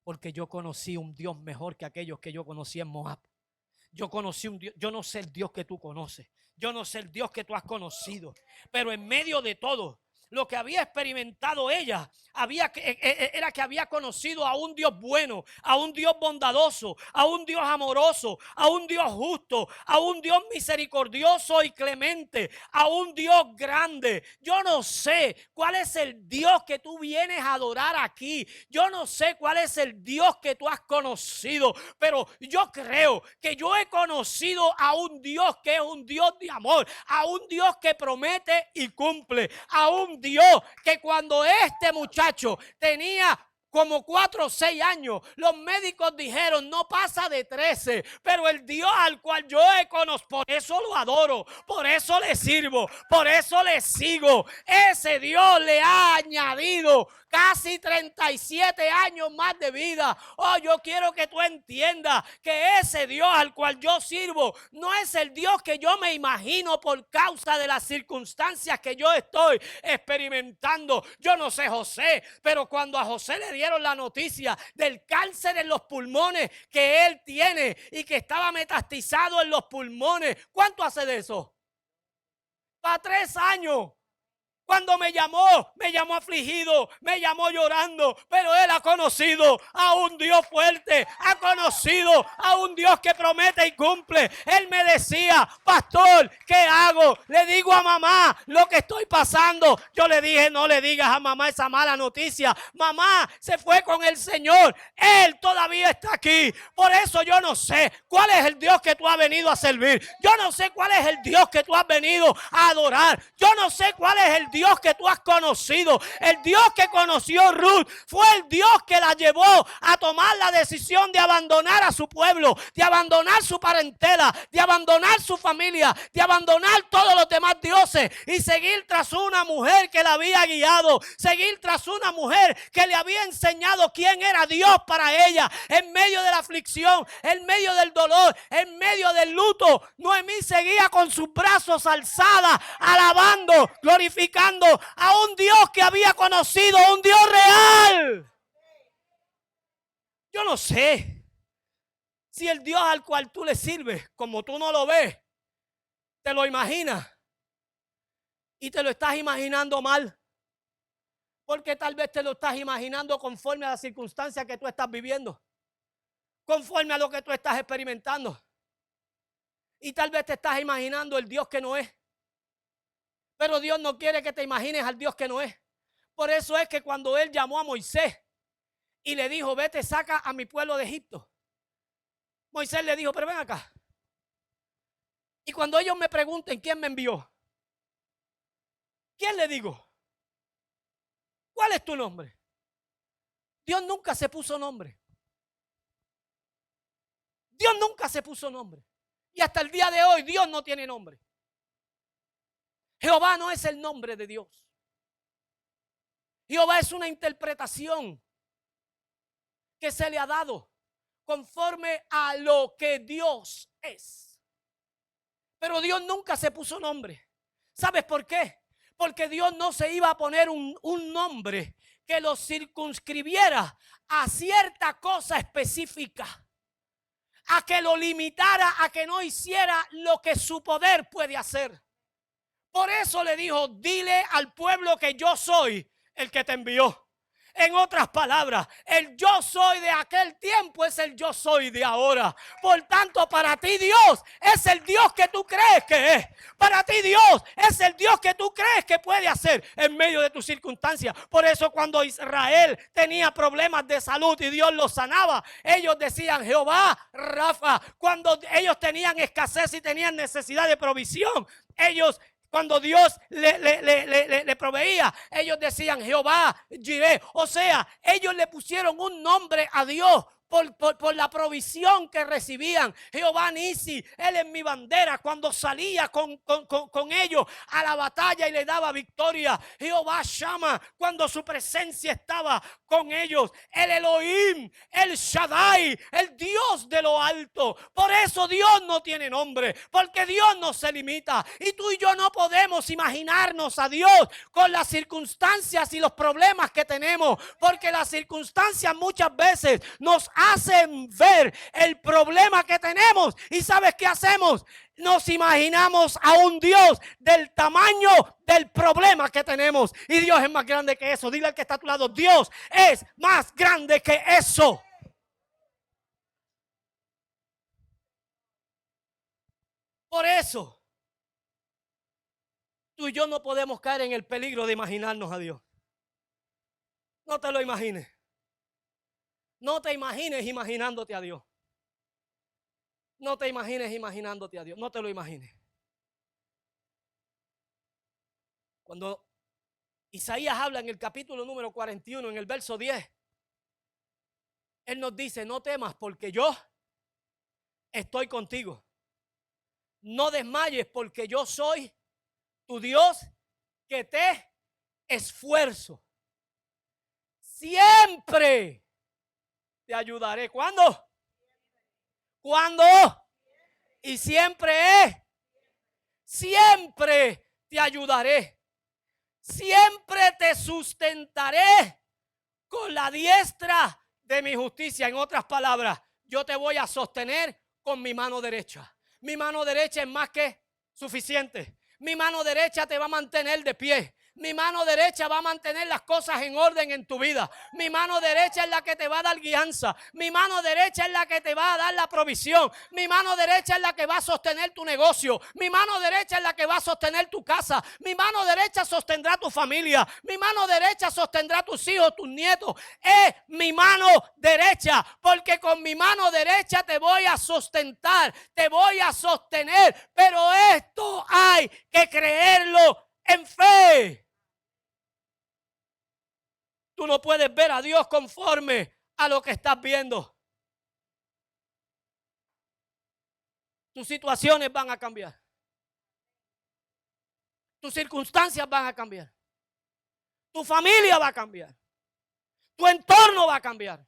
porque yo conocí un Dios mejor que aquellos que yo conocí en Moab. Yo conocí un Dios, yo no sé el Dios que tú conoces, yo no sé el Dios que tú has conocido, pero en medio de todo, lo que había experimentado ella era que había conocido a un Dios bueno, a un Dios bondadoso, a un Dios amoroso, a un Dios justo, a un Dios misericordioso y clemente, a un Dios grande. Yo no sé cuál es el Dios que tú vienes a adorar aquí. Yo no sé cuál es el Dios que tú has conocido, pero yo creo que yo he conocido a un Dios que es un Dios de amor, a un Dios que promete y cumple, a un Dios que cuando este muchacho tenía como 4 o 6 años, los médicos dijeron no pasa de 13, pero el Dios al cual yo he conocido, por eso lo adoro, por eso le sirvo, por eso le sigo. Ese Dios le ha añadido casi 37 años más de vida. Oh, yo quiero que tú entiendas que ese Dios al cual yo sirvo no es el Dios que yo me imagino por causa de las circunstancias que yo estoy experimentando. Yo no sé José, pero cuando a José le dieron la noticia del cáncer en los pulmones que él tiene y que estaba metastizado en los pulmones, ¿cuánto hace de eso? Para 3 años. Cuando me llamó afligido, me llamó llorando, pero él ha conocido a un Dios fuerte, ha conocido a un Dios que promete y cumple. Él me decía, pastor, ¿qué hago? Le digo a mamá lo que estoy pasando. Yo le dije, no le digas a mamá esa mala noticia. Mamá se fue con el Señor, Él todavía está aquí. Por eso yo no sé cuál es el Dios que tú has venido a servir. Yo no sé cuál es el Dios que tú has venido a adorar. Yo no sé cuál es el Dios que tú has conocido. El Dios que conoció Ruth fue el Dios que la llevó a tomar la decisión de abandonar a su pueblo, de abandonar su parentela, de abandonar su familia, de abandonar todos los demás dioses y seguir tras una mujer que la había guiado, seguir tras una mujer que le había enseñado quién era Dios para ella. En medio de la aflicción, en medio del dolor, en medio del luto, Noemí seguía con sus brazos alzados, alabando, glorificando a un Dios que había conocido, un Dios real. Yo no sé si el Dios al cual tú le sirves, como tú no lo ves, te lo imaginas y te lo estás imaginando mal, porque tal vez te lo estás imaginando conforme a las circunstancias que tú estás viviendo. conforme a lo que tú estás experimentando. Y tal vez te estás imaginando el Dios que no es. Pero Dios no quiere que te imagines al Dios que no es. Por eso es que cuando Él llamó a Moisés y le dijo, vete, saca a mi pueblo de Egipto, Moisés le dijo, pero ven acá. Y cuando ellos me pregunten quién me envió, ¿quién le digo? ¿Cuál es tu nombre? Dios nunca se puso nombre. Dios nunca se puso nombre. Y hasta el día de hoy Dios no tiene nombre. Jehová no es el nombre de Dios. Jehová es una interpretación que se le ha dado conforme a lo que Dios es. Pero Dios nunca se puso nombre. ¿Sabes por qué? Porque Dios no se iba a poner un nombre que lo circunscribiera a cierta cosa específica, a que lo limitara, a que no hiciera lo que su poder puede hacer. Por eso le dijo, dile al pueblo que yo soy el que te envió. En otras palabras, el yo soy de aquel tiempo es el yo soy de ahora. Por tanto, para ti Dios es el Dios que tú crees que es. Para ti Dios es el Dios que tú crees que puede hacer en medio de tus circunstancias. Por eso cuando Israel tenía problemas de salud y Dios los sanaba, ellos decían Jehová Rafa. Cuando ellos tenían escasez y tenían necesidad de provisión, cuando Dios le proveía, ellos decían Jehová Jireh. O sea, ellos le pusieron un nombre a Dios por la provisión que recibían. Jehová Nisi, Él es mi bandera. Cuando salía con ellos a la batalla y le daba victoria. Jehová Shama, cuando su presencia estaba con ellos. El Elohim, el Shaddai, el Dios de lo alto. Por eso Dios no tiene nombre, porque Dios no se limita. Y tú y yo no podemos imaginarnos a Dios con las circunstancias y los problemas que tenemos, porque las circunstancias muchas veces nos hacen ver el problema que tenemos. ¿Y sabes qué hacemos? Nos imaginamos a un Dios del tamaño del problema que tenemos. Y Dios es más grande que eso. Dile al que está a tu lado, Dios es más grande que eso. Por eso, tú y yo no podemos caer en el peligro de imaginarnos a Dios. No te lo imagines. No te imagines imaginándote a Dios. No te imagines imaginándote a Dios. No te lo imagines. Cuando Isaías habla en el capítulo número 41, en el verso 10, Él nos dice, no temas porque yo estoy contigo. No desmayes porque yo soy tu Dios que te esfuerzo. Siempre te ayudaré. ¿Cuándo? ¿Cuándo? Y siempre es. Siempre te ayudaré. Siempre te sustentaré con la diestra de mi justicia. En otras palabras, yo te voy a sostener con mi mano derecha. Mi mano derecha es más que suficiente. Mi mano derecha te va a mantener de pie. Mi mano derecha va a mantener las cosas en orden en tu vida. Mi mano derecha es la que te va a dar guianza. Mi mano derecha es la que te va a dar la provisión. Mi mano derecha es la que va a sostener tu negocio. Mi mano derecha es la que va a sostener tu casa. Mi mano derecha sostendrá tu familia. Mi mano derecha sostendrá tus hijos, tus nietos. Es mi mano derecha, porque con mi mano derecha te voy a sustentar, te voy a sostener. Pero esto hay que creerlo en fe. Tú no puedes ver a Dios conforme a lo que estás viendo. Tus situaciones van a cambiar. Tus circunstancias van a cambiar. Tu familia va a cambiar. Tu entorno va a cambiar.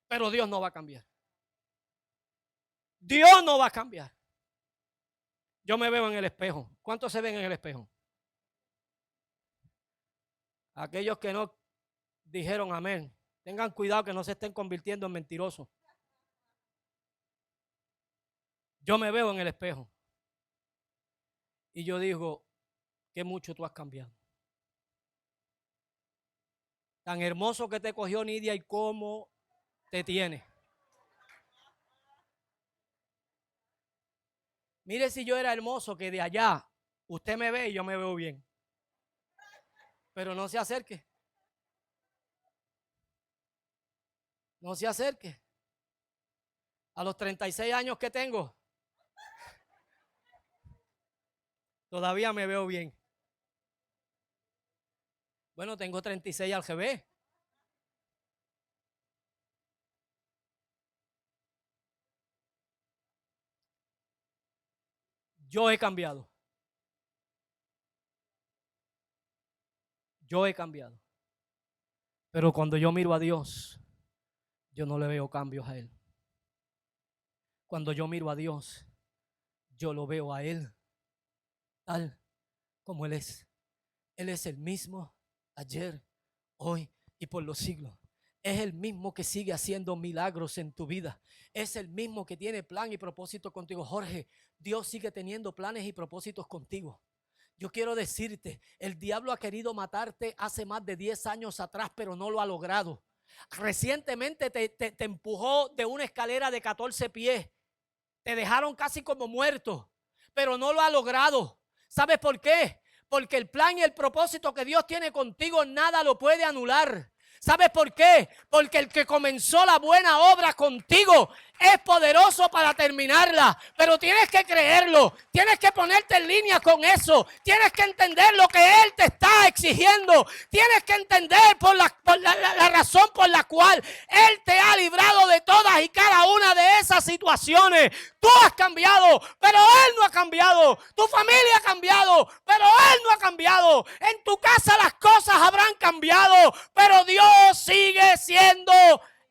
Pero Dios no va a cambiar. Dios no va a cambiar. Yo me veo en el espejo. ¿Cuántos se ven en el espejo? Aquellos que no dijeron amén, tengan cuidado que no se estén convirtiendo en mentirosos. Yo me veo en el espejo y yo digo, qué mucho tú has cambiado. Tan hermoso que te cogió Nidia y cómo te tiene. Mire si yo era hermoso, que de allá usted me ve y yo me veo bien. Pero no se acerque. No se acerque. A los 36 años que tengo, todavía me veo bien. Bueno, tengo 36 al GB. Yo he cambiado. Yo he cambiado. Pero cuando yo miro a Dios, yo no le veo cambios a Él. Cuando yo miro a Dios, yo lo veo a Él tal como Él es. Él es el mismo ayer, hoy y por los siglos. Es el mismo que sigue haciendo milagros en tu vida. Es el mismo que tiene plan y propósito contigo. Jorge, Dios sigue teniendo planes y propósitos contigo. Yo quiero decirte, el diablo ha querido matarte hace más de 10 años atrás, pero no lo ha logrado. Recientemente te empujó de una escalera de 14 pies. Te dejaron casi como muerto, pero no lo ha logrado. ¿Sabes por qué? Porque el plan y el propósito que Dios tiene contigo, nada lo puede anular. ¿Sabes por qué? Porque el que comenzó la buena obra contigo es poderoso para terminarla. Pero tienes que creerlo. Tienes que ponerte en línea con eso. Tienes que entender lo que Él te está exigiendo. Tienes que entender por la razón por la cual Él te ha librado de todas y cada una de esas situaciones. Tú has cambiado, pero Él no ha cambiado. Tu familia ha cambiado, pero Él no ha cambiado. En tu casa las cosas habrán cambiado, pero Dios sigue siendo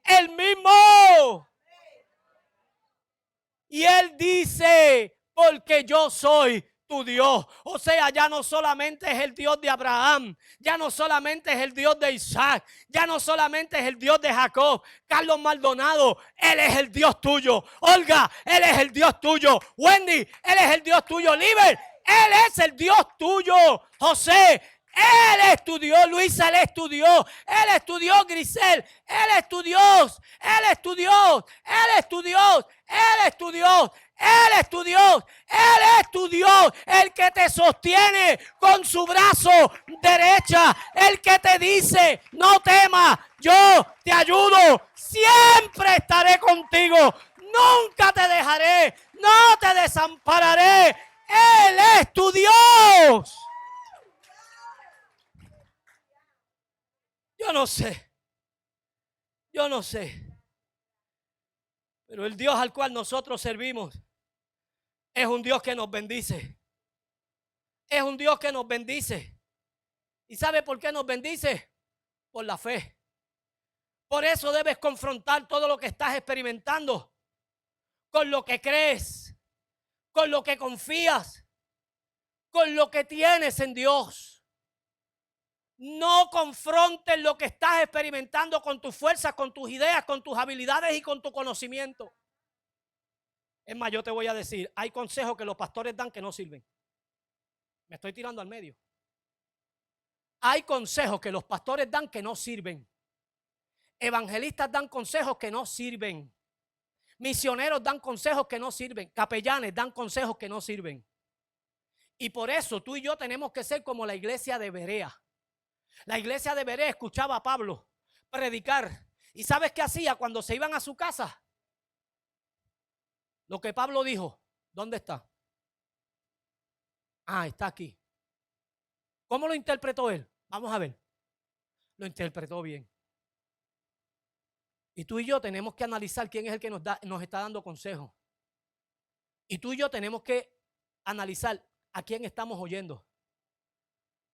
el mismo. Y Él dice, porque yo soy tu Dios. O sea, ya no solamente es el Dios de Abraham, ya no solamente es el Dios de Isaac, ya no solamente es el Dios de Jacob. Carlos Maldonado, Él es el Dios tuyo. Olga, Él es el Dios tuyo. Wendy, Él es el Dios tuyo. Liber, Él es el Dios tuyo. José, Él es tu Dios. Luisa, Él es tu Dios. Él es tu Dios. Grisel, Él es tu Dios. Él es tu Dios. Él es tu Dios. Él es tu Dios. Él es tu Dios. Él es tu Dios. El que te sostiene con su brazo derecha. El que te dice, no temas, yo te ayudo. Siempre estaré contigo. Nunca te dejaré. No te desampararé. Él es tu Dios. Yo no sé. Yo no sé. Pero el Dios al cual nosotros servimos es un Dios que nos bendice. Es un Dios que nos bendice. ¿Y sabe por qué nos bendice? Por la fe. Por eso debes confrontar todo lo que estás experimentando con lo que crees, con lo que confías, con lo que tienes en Dios. No confrontes lo que estás experimentando con tus fuerzas, con tus ideas, con tus habilidades y con tu conocimiento. Es más, yo te voy a decir, hay consejos que los pastores dan que no sirven. Me estoy tirando al medio. Hay consejos que los pastores dan que no sirven. Evangelistas dan consejos que no sirven. Misioneros dan consejos que no sirven. Capellanes dan consejos que no sirven. Y por eso tú y yo tenemos que ser como la iglesia de Berea. La iglesia de Berea escuchaba a Pablo predicar. ¿Y sabes qué hacía cuando se iban a su casa? Lo que Pablo dijo. ¿Dónde está? Ah, está aquí. ¿Cómo lo interpretó él? Vamos a ver. Lo interpretó bien. Y tú y yo tenemos que analizar quién es el que nos está dando consejos. Y tú y yo tenemos que analizar a quién estamos oyendo.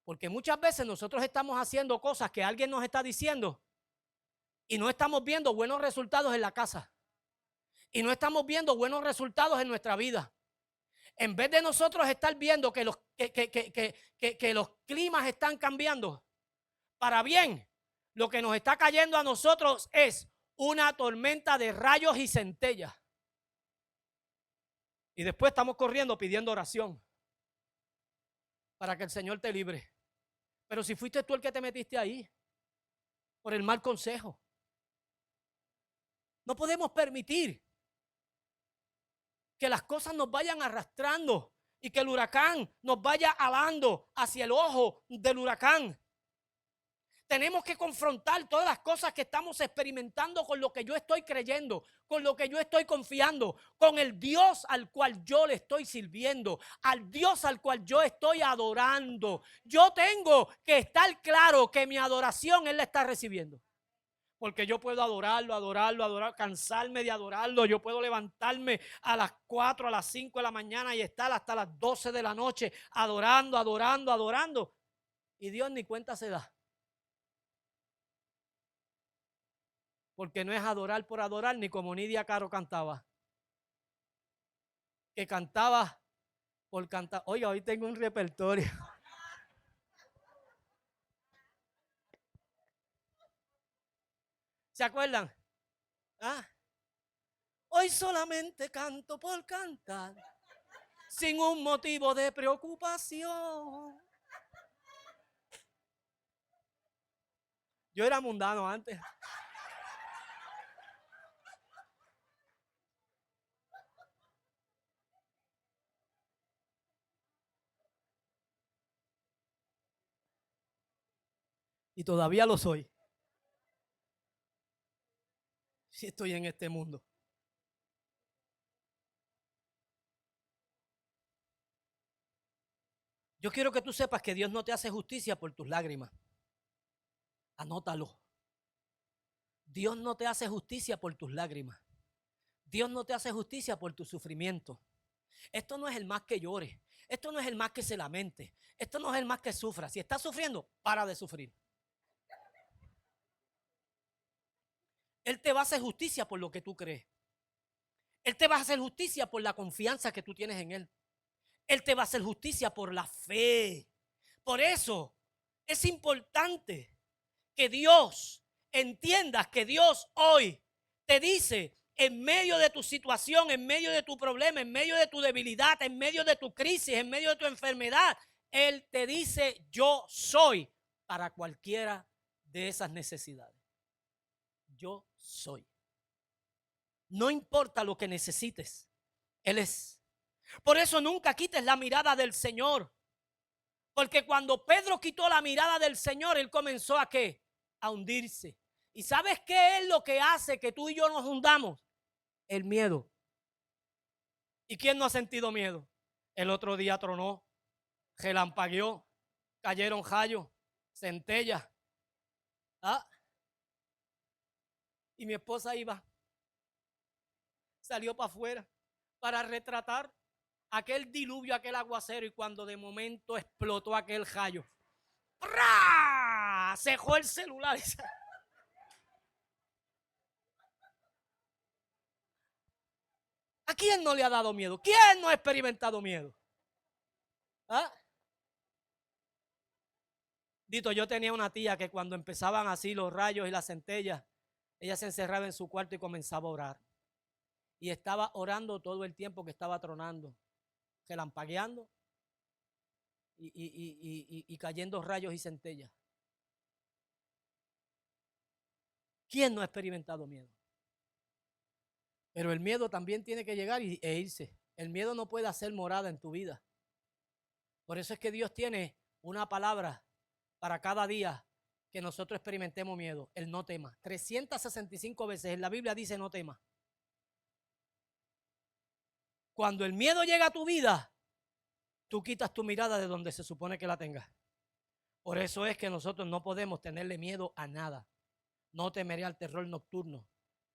Porque muchas veces nosotros estamos haciendo cosas que alguien nos está diciendo y no estamos viendo buenos resultados en la casa. Y no estamos viendo buenos resultados en nuestra vida. En vez de nosotros estar viendo que los climas están cambiando para bien, lo que nos está cayendo a nosotros es una tormenta de rayos y centellas. Y después estamos corriendo pidiendo oración para que el Señor te libre. Pero si fuiste tú el que te metiste ahí por el mal consejo. No podemos permitir que las cosas nos vayan arrastrando y que el huracán nos vaya alando hacia el ojo del huracán. Tenemos que confrontar todas las cosas que estamos experimentando con lo que yo estoy creyendo, con lo que yo estoy confiando, con el Dios al cual yo le estoy sirviendo, al Dios al cual yo estoy adorando. Yo tengo que estar claro que mi adoración Él la está recibiendo. Porque yo puedo adorar, cansarme de adorarlo. Yo puedo levantarme a las 4, a las 5 de la mañana y estar hasta las 12 de la noche adorando. Y Dios ni cuenta se da. Porque no es adorar por adorar, ni como Nidia Caro cantaba. Que cantaba por cantar. Oye, hoy tengo un repertorio. ¿Se acuerdan? ¿Ah? Hoy solamente canto por cantar, sin un motivo de preocupación. Yo era mundano antes. Y todavía lo soy. Si estoy en este mundo. Yo quiero que tú sepas que Dios no te hace justicia por tus lágrimas. Anótalo. Dios no te hace justicia por tus lágrimas. Dios no te hace justicia por tu sufrimiento. Esto no es el más que llore. Esto no es el más que se lamente. Esto no es el más que sufra. Si estás sufriendo, para de sufrir. Él te va a hacer justicia por lo que tú crees. Él te va a hacer justicia por la confianza que tú tienes en Él. Él te va a hacer justicia por la fe. Por eso es importante que Dios entiendas que Dios hoy te dice, en medio de tu situación, en medio de tu problema, en medio de tu debilidad, en medio de tu crisis, en medio de tu enfermedad, Él te dice, yo soy para cualquiera de esas necesidades. Yo soy. No importa lo que necesites, Él es. Por eso nunca quites la mirada del Señor. Porque cuando Pedro quitó la mirada del Señor, él comenzó a ¿qué? A hundirse. ¿Y sabes qué es lo que hace que tú y yo nos hundamos? El miedo. ¿Y quién no ha sentido miedo? El otro día tronó, relampagueó, cayeron rayos, centellas. ¿Ah? Y mi esposa salió para afuera para retratar aquel diluvio, aquel aguacero, y cuando de momento explotó aquel rayo, ¡prá! Cejó el celular. ¿A quién no le ha dado miedo? ¿Quién no ha experimentado miedo? ¿Ah? Dito, yo tenía una tía que cuando empezaban así los rayos y las centellas, ella se encerraba en su cuarto y comenzaba a orar. Y estaba orando todo el tiempo que estaba tronando, relampagueando y cayendo rayos y centellas. ¿Quién no ha experimentado miedo? Pero el miedo también tiene que llegar e irse. El miedo no puede hacer morada en tu vida. Por eso es que Dios tiene una palabra para cada día que nosotros experimentemos miedo. El no temas. 365 veces en la Biblia dice no temas. Cuando el miedo llega a tu vida, tú quitas tu mirada de donde se supone que la tengas. Por eso es que nosotros no podemos tenerle miedo a nada. No temeré al terror nocturno,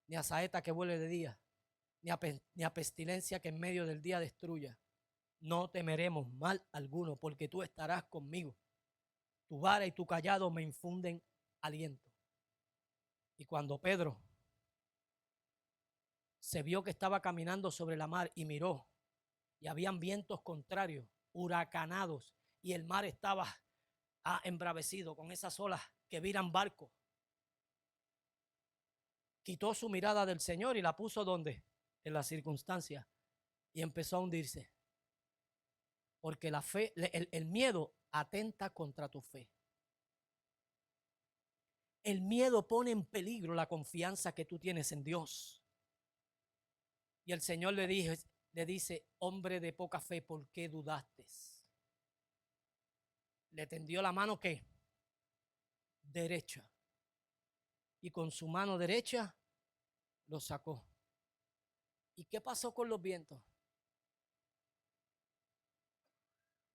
ni a saeta que vuele de día, ni a pestilencia que en medio del día destruya. No temeremos mal alguno, porque tú estarás conmigo. Tu vara y tu callado me infunden aliento. Y cuando Pedro se vio que estaba caminando sobre la mar y miró, y habían vientos contrarios, huracanados, y el mar estaba embravecido con esas olas que viran barcos, quitó su mirada del Señor y la puso ¿dónde? En las circunstancias, y empezó a hundirse. Porque la fe, el miedo atenta contra tu fe. El miedo pone en peligro la confianza que tú tienes en Dios. Y el Señor le dijo, le dice: hombre de poca fe, ¿por qué dudaste? Le tendió la mano, ¿qué? Derecha. Y con su mano derecha lo sacó. ¿Y qué pasó con los vientos?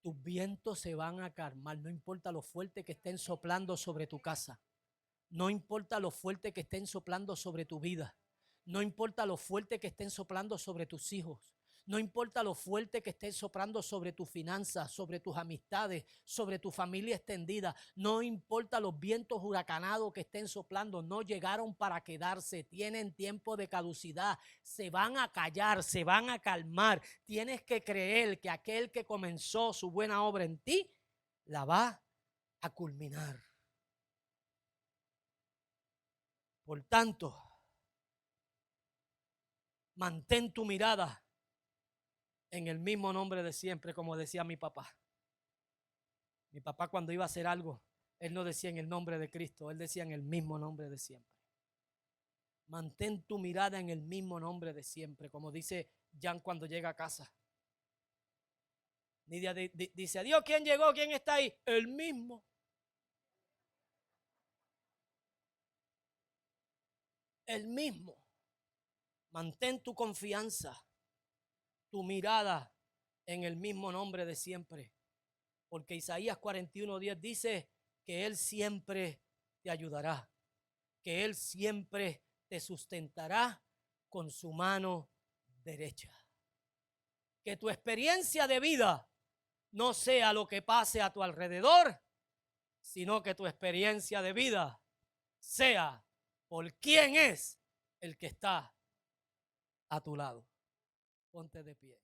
Tus vientos se van a calmar, no importa lo fuerte que estén soplando sobre tu casa. No importa lo fuerte que estén soplando sobre tu vida. No importa lo fuerte que estén soplando sobre tus hijos. No importa lo fuerte que estén soplando sobre tus finanzas, sobre tus amistades, sobre tu familia extendida. No importa los vientos huracanados que estén soplando. No llegaron para quedarse. Tienen tiempo de caducidad. Se van a callar, se van a calmar. Tienes que creer que aquel que comenzó su buena obra en ti, la va a culminar. Por tanto, mantén tu mirada en el mismo nombre de siempre, como decía mi papá. Mi papá, cuando iba a hacer algo, él no decía en el nombre de Cristo, él decía en el mismo nombre de siempre. Mantén tu mirada en el mismo nombre de siempre, como dice Jan cuando llega a casa. Nidia dice: adiós, ¿quién llegó? ¿Quién está ahí? El mismo. El mismo. Mantén tu confianza, tu mirada en el mismo nombre de siempre. Porque Isaías 41:10 dice que Él siempre te ayudará, que Él siempre te sustentará con su mano derecha. Que tu experiencia de vida no sea lo que pase a tu alrededor, sino que tu experiencia de vida sea por quién es el que está a tu lado. Ponte de pie.